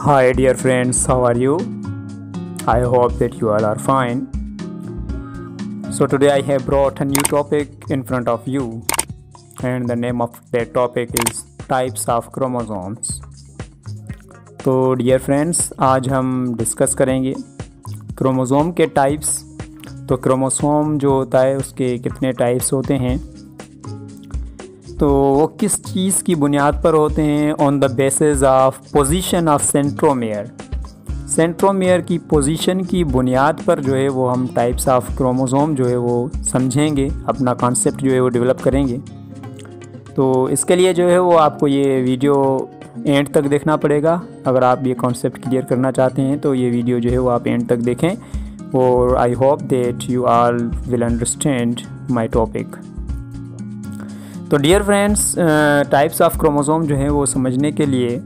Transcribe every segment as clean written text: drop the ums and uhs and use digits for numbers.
Hi dear friends, how are you? I hope that you all are fine. So today I have brought a new topic in front of you, and the name of that topic is types of chromosomes. तो dear friends, आज हम discuss करेंगे chromosome के types. तो chromosome जो होता है उसके कितने टाइप्स होते हैं, तो वो किस चीज़ की बुनियाद पर होते हैं। On the basis of position of centromere, centromere की पोजीशन की बुनियाद पर जो है वो हम टाइप्स ऑफ क्रोमोसोम जो है वो समझेंगे, अपना कॉन्सेप्ट जो है वो डेवलप करेंगे। तो इसके लिए जो है वो आपको ये वीडियो एंड तक देखना पड़ेगा। अगर आप ये कॉन्सेप्ट क्लियर करना चाहते हैं तो ये वीडियो जो है वो आप एंड तक देखें, और I hope that you all will understand my topic. तो dear friends, types of chromosome जो है वो समझने के लिए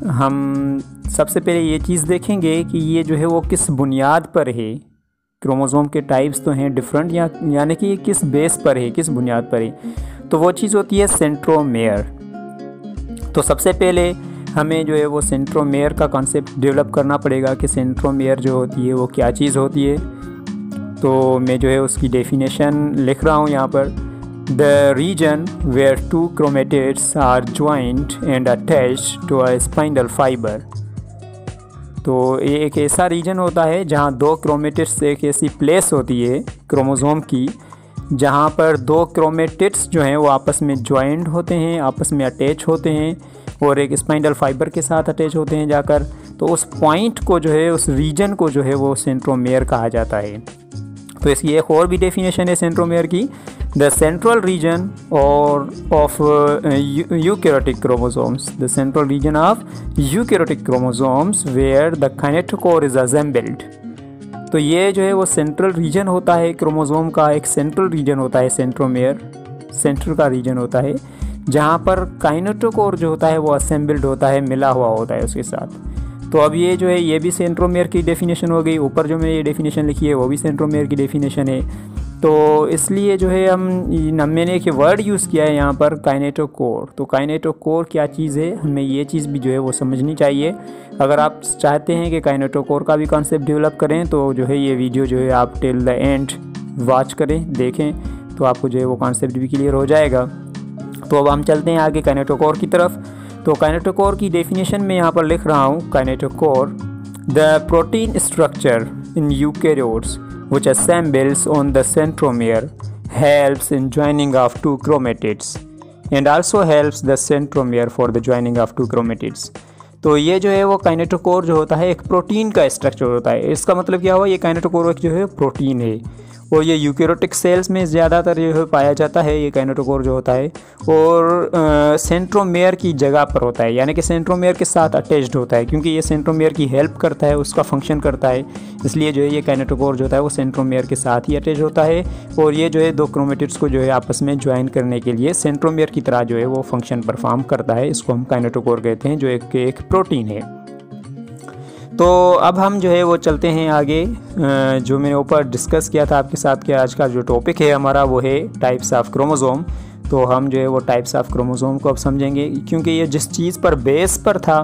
हम सबसे पहले ये चीज़ देखेंगे कि ये जो है वो किस बुनियाद पर है। क्रोमोसोम के टाइप्स तो हैं डिफरेंट, यानी कि ये किस बेस पर है, किस बुनियाद पर है। तो वो चीज़ होती है सेंट्रोमेयर। तो सबसे पहले हमें जो है वो सेंट्रोमेयर का कॉन्सेप्ट डेवलप करना पड़ेगा कि सेंट्रोमेयर जो होती है वो क्या चीज़ होती है। तो मैं जो है उसकी डेफिनेशन लिख रहा हूँ यहाँ पर। The region where two chromatids are joined and attached to a spindle fiber। तो ये एक ऐसा रीजन होता है जहाँ दो क्रोमेटिड्स, एक ऐसी प्लेस होती है क्रोमोसोम की जहाँ पर दो क्रोमेटिड्स जो हैं वो आपस में ज्वाइंट होते हैं, आपस में अटैच होते हैं और एक स्पाइंडल फाइबर के साथ अटैच होते हैं जाकर। तो उस पॉइंट को जो है, उस रीजन को जो है वो सेंट्रोमेयर कहा जाता है। तो इसकी एक और भी डेफिनेशन है सेंट्रोमेयर की। The central region of eukaryotic chromosomes, the central region of eukaryotic chromosomes where the kinetochore is assembled। तो ये जो है वो सेंट्रल रीजन होता है क्रोमोसोम का, एक सेंट्रल रीजन होता है सेंट्रोमेयर, सेंटर का रीजन होता है जहाँ पर काइनेटोकोर जो होता है वो असेंबल्ड होता है, मिला हुआ होता है उसके साथ। तो अब ये जो है ये भी सेंट्रोमेयर की डेफिनेशन हो गई। ऊपर जो मैंने ये डेफिनेशन लिखी है वो भी सेंट्रोमेयर की डेफिनेशन है। तो इसलिए जो है मैंने एक वर्ड यूज़ किया है यहाँ पर, काइनेटोकोर। तो काइनेटोकोर क्या चीज़ है, हमें ये चीज़ भी जो है वो समझनी चाहिए। अगर आप चाहते हैं कि काइनेटोकोर का भी कॉन्सेप्ट डेवलप करें तो जो है ये वीडियो जो है आप टिल द एंड वॉच करें, देखें, तो आपको जो है वो कॉन्सेप्ट भी क्लियर हो जाएगा। तो अब हम चलते हैं आगे काइनेटोकोर की तरफ। तो काइनेटोकोर की डेफिनेशन में यहाँ पर लिख रहा हूँ, kinetochore the protein structure in eukaryotes which assembles on the centromere, helps in joining of two chromatids and also helps the centromere for the joining of two chromatids। तो ये जो है वो काइनेटोकोर जो होता है एक प्रोटीन का स्ट्रक्चर होता है। इसका मतलब क्या हुआ, ये काइनेटोकोर जो है प्रोटीन है और ये यूकैरियोटिक सेल्स में ज़्यादातर जो है पाया जाता है ये काइनेटोकोर जो होता है, और सेंट्रोमेयर की जगह पर होता है, यानी कि सेंट्रोमेयर के साथ अटैच्ड होता है, क्योंकि ये सेंट्रोमेयर की हेल्प करता है, उसका फंक्शन करता है। इसलिए जो है ये काइनेटोकोर जो होता है वो सेंट्रोमेयर के साथ ही अटैच होता है, और ये जो है दो क्रोमेटिड्स को जो है आपस में ज्वाइन करने के लिए सेंट्रोमेयर की तरह जो है वो फंक्शन परफॉर्म करता है। इसको हम काइनेटोकोर कहते हैं, जो एक प्रोटीन है। तो अब हम जो है वो चलते हैं आगे। जो मैंने ऊपर डिस्कस किया था आपके साथ कि आज का जो टॉपिक है हमारा वो है टाइप्स ऑफ क्रोमोसोम। तो हम जो है वो टाइप्स ऑफ क्रोमोसोम को अब समझेंगे, क्योंकि ये जिस चीज़ पर बेस पर था,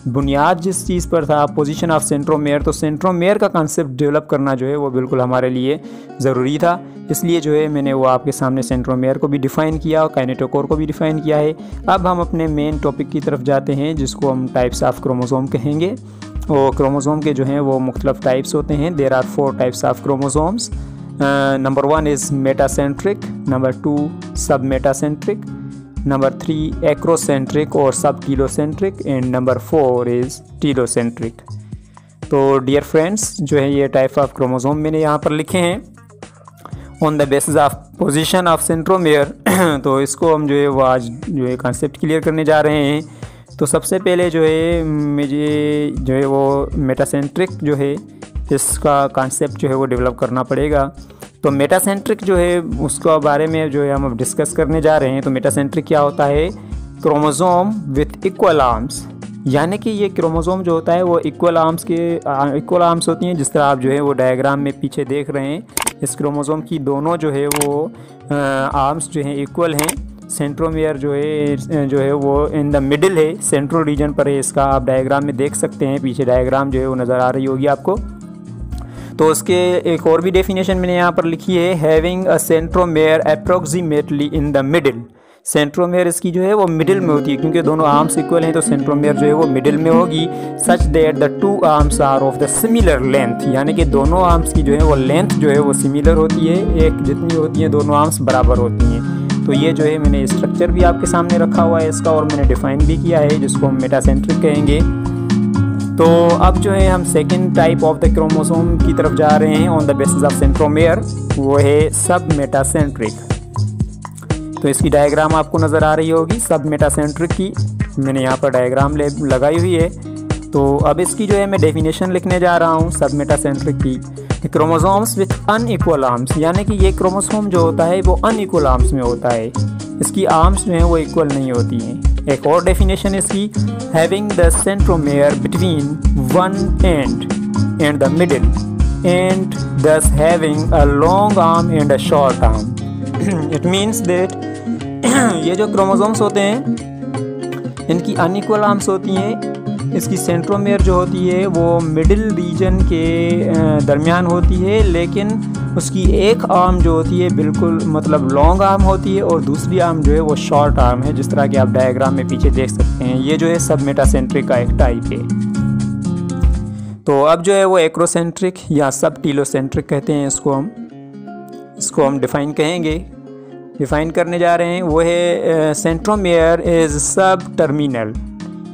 बुनियाद जिस चीज़ पर था, पोजीशन ऑफ सेंट्रोमेयर, तो सेंट्रोमेयर का कॉन्सेप्ट डेवलप करना जो है वो बिल्कुल हमारे लिए ज़रूरी था। इसलिए जो है मैंने वो आपके सामने सेंट्रोमेयर को भी डिफ़ाइन किया और काइनेटोकोर को भी डिफ़ाइन किया है। अब हम अपने मेन टॉपिक की तरफ जाते हैं, जिसको हम टाइप्स ऑफ क्रोमोसोम कहेंगे। और क्रोमोसोम के जो हैं वो मुख्तलिफ टाइप्स होते हैं। There are 4 types of chromosomes. Number 1 is metacentric, number 2 sub metacentric, number 3 acrocentric और sub telocentric, and number 4 is telocentric. तो डियर फ्रेंड्स, जो है ये टाइप ऑफ क्रोमोसोम मैंने यहाँ पर लिखे हैं on the basis of position of centromere. तो इसको हम जो है वो आज जो है कॉन्सेप्ट क्लियर करने जा रहे हैं। तो सबसे पहले जो है मुझे जो है वो मेटासेंट्रिक जो है इसका कॉन्सेप्ट जो है वो डेवलप करना पड़ेगा। तो मेटासेंट्रिक जो है उसका बारे में जो है हम अब डिस्कस करने जा रहे हैं। तो मेटासेंट्रिक क्या होता है, क्रोमोसोम विथ इक्वल आर्म्स, यानी कि ये क्रोमोसोम जो होता है वो इक्वल आर्म्स होती हैं। जिस तरह आप जो है वो डायग्राम में पीछे देख रहे हैं, इस क्रोमोसोम की दोनों जो है वो आर्म्स जो हैं इक्वल हैं, सेंट्रोमियर जो है वो इन द मिडिल है, सेंट्रल रीजन पर है इसका। आप डायग्राम में देख सकते हैं, पीछे डायग्राम जो है वो नज़र आ रही होगी आपको। तो उसके एक और भी डेफिनेशन मैंने यहाँ पर लिखी है, having a centromere approximately in the middle. Centromere इसकी जो है वो मिडिल में होती है, क्योंकि दोनों आर्म्स इक्वल हैं तो सेंट्रोमेयर जो है वो मिडिल में होगी। Such that the two arms are of the similar length, यानी कि दोनों आर्म्स की जो है वो लेंथ जो है वो सिमिलर होती है, एक जितनी होती है, दोनों आर्म्स बराबर होती हैं। तो ये जो है मैंने स्ट्रक्चर भी आपके सामने रखा हुआ है इसका, और मैंने डिफाइन भी किया है, जिसको हम मेटासेंट्रिक कहेंगे। तो अब जो है हम second type of the chromosome की तरफ जा रहे हैं on the basis of centromere, वो है सब मेटासेंट्रिक। तो इसकी डायग्राम आपको नज़र आ रही होगी सब मेटासेंट्रिक की, मैंने यहाँ पर डायग्राम लगाई हुई है। तो अब इसकी जो है मैं डेफिनेशन लिखने जा रहा हूँ सब मेटासेंट्रिक की। क्रोमोसोम्स विथ अनइक्वल आर्म्स, यानी कि ये क्रोमोसोम जो होता है वो अनइक्वल आर्म्स में होता है, इसकी आर्म्स जो है वो इक्वल नहीं होती हैं। एक और डेफिनेशन इसकी, having the centromere between one end the middle and thus having a long arm and a short arm. It means that ये जो क्रोमोसोम्स होते हैं इनकी अनइक्वल आर्म्स होती हैं, इसकी सेंट्रोमेयर जो होती है वो मिडिल रीजन के दरमियान होती है, लेकिन उसकी एक आर्म जो होती है बिल्कुल मतलब लॉन्ग आर्म होती है और दूसरी आर्म जो है वो शॉर्ट आर्म है, जिस तरह कि आप डायग्राम में पीछे देख सकते हैं। ये जो है सब मेटासेंट्रिक का एक टाइप है। तो अब जो है वो एक्रोसेंट्रिक या सब टीलोसेंट्रिक कहते हैं इसको हम डिफाइन कहेंगे, डिफाइन करने जा रहे हैं। वो है सेंट्रोमेयर इज़ सब टर्मिनल।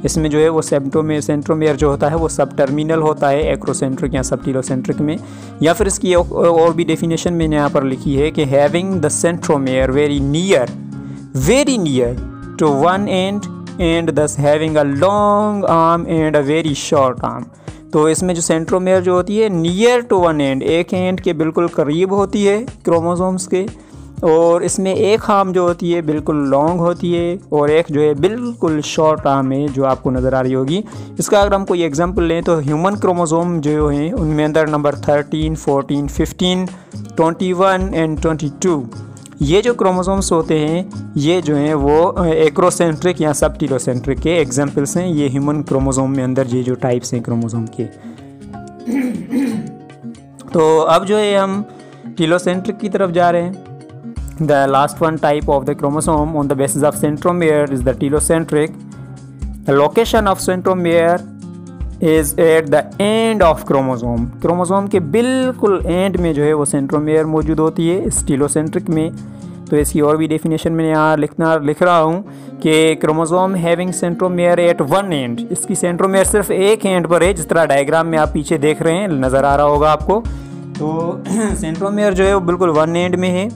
इसमें जो है वो सेंट्रोमेयर जो होता है वो सब टर्मिनल होता है एक्रोसेंट्रिक या सब टीलोसेंट्रिक में। या फिर इसकी और भी डेफिनेशन मैंने यहाँ पर लिखी है कि having the centromere very near to one end thus having a long arm and a very short arm. तो इसमें जो सेंट्रोमेयर जो होती है नियर टू वन एंड, एक एंड के बिल्कुल करीब होती है क्रोमोसोम्स के, और इसमें एक आर्म जो होती है बिल्कुल लॉन्ग होती है और एक जो है बिल्कुल शॉर्ट आर्म है जो आपको नज़र आ रही होगी। इसका अगर हम कोई एग्जांपल लें तो ह्यूमन क्रोमोसोम जो हैं उनमें अंदर नंबर 13, 14, 15, 21 एंड 22 ये जो क्रोमोसोम्स होते हैं ये जो हैं वो एक्रोसेंट्रिक या सब टीलोसेंट्रिक के एग्जाम्पल्स हैं। ये ह्यूमन क्रोमोसोम में अंदर ये जो टाइप्स हैं क्रोमोसोम के। तो अब जो है हम टीलोसेंट्रिक की तरफ जा रहे हैं। The last one type of the chromosome on the basis of centromere is the telocentric. The location of centromere is at the end of chromosome. Chromosome के बिल्कुल एंड में जो है वो सेंट्रोमेयर मौजूद होती है इस टीलोसेंट्रिक में। तो इसकी और भी डेफिनेशन मैंने यहाँ लिख रहा हूँ कि chromosome having centromere at one end, इसकी सेंट्रोमेयर सिर्फ एक एंड पर है, जिस तरह डायग्राम में आप पीछे देख रहे हैं नज़र आ रहा होगा आपको। तो सेंट्रोमेयर जो है वो बिल्कुल वन एंड में है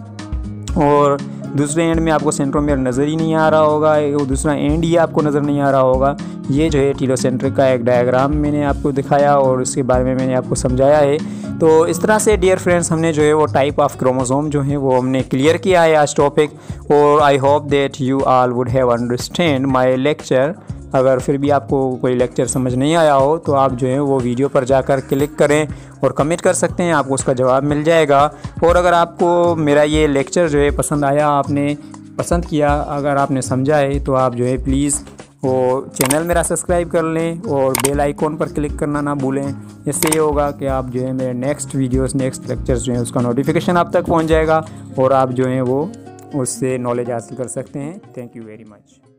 और दूसरे एंड में आपको सेंट्रोमेयर नज़र ही नहीं आ रहा होगा, वो दूसरा एंड ही आपको नज़र नहीं आ रहा होगा। ये जो है टीलोसेंट्रिक का एक डायग्राम मैंने आपको दिखाया और इसके बारे में मैंने आपको समझाया है। तो इस तरह से डियर फ्रेंड्स हमने जो है वो टाइप ऑफ क्रोमोसोम जो है वो हमने क्लियर किया है आज टॉपिक। और I hope that you all would have understand my lecture. अगर फिर भी आपको कोई लेक्चर समझ नहीं आया हो तो आप जो है वो वीडियो पर जाकर क्लिक करें और कमेंट कर सकते हैं, आपको उसका जवाब मिल जाएगा। और अगर आपको मेरा ये लेक्चर जो है पसंद आया, आपने पसंद किया, अगर आपने समझा है तो आप जो है प्लीज़ वो चैनल मेरा सब्सक्राइब कर लें और बेल आइकॉन पर क्लिक करना ना भूलें। इससे ये होगा कि आप जो है मेरे नेक्स्ट वीडियोस नेक्स्ट लेक्चर्स जो हैं उसका नोटिफिकेशन आप तक पहुंच जाएगा और आप जो हैं वो उससे नॉलेज हासिल कर सकते हैं। Thank you very much.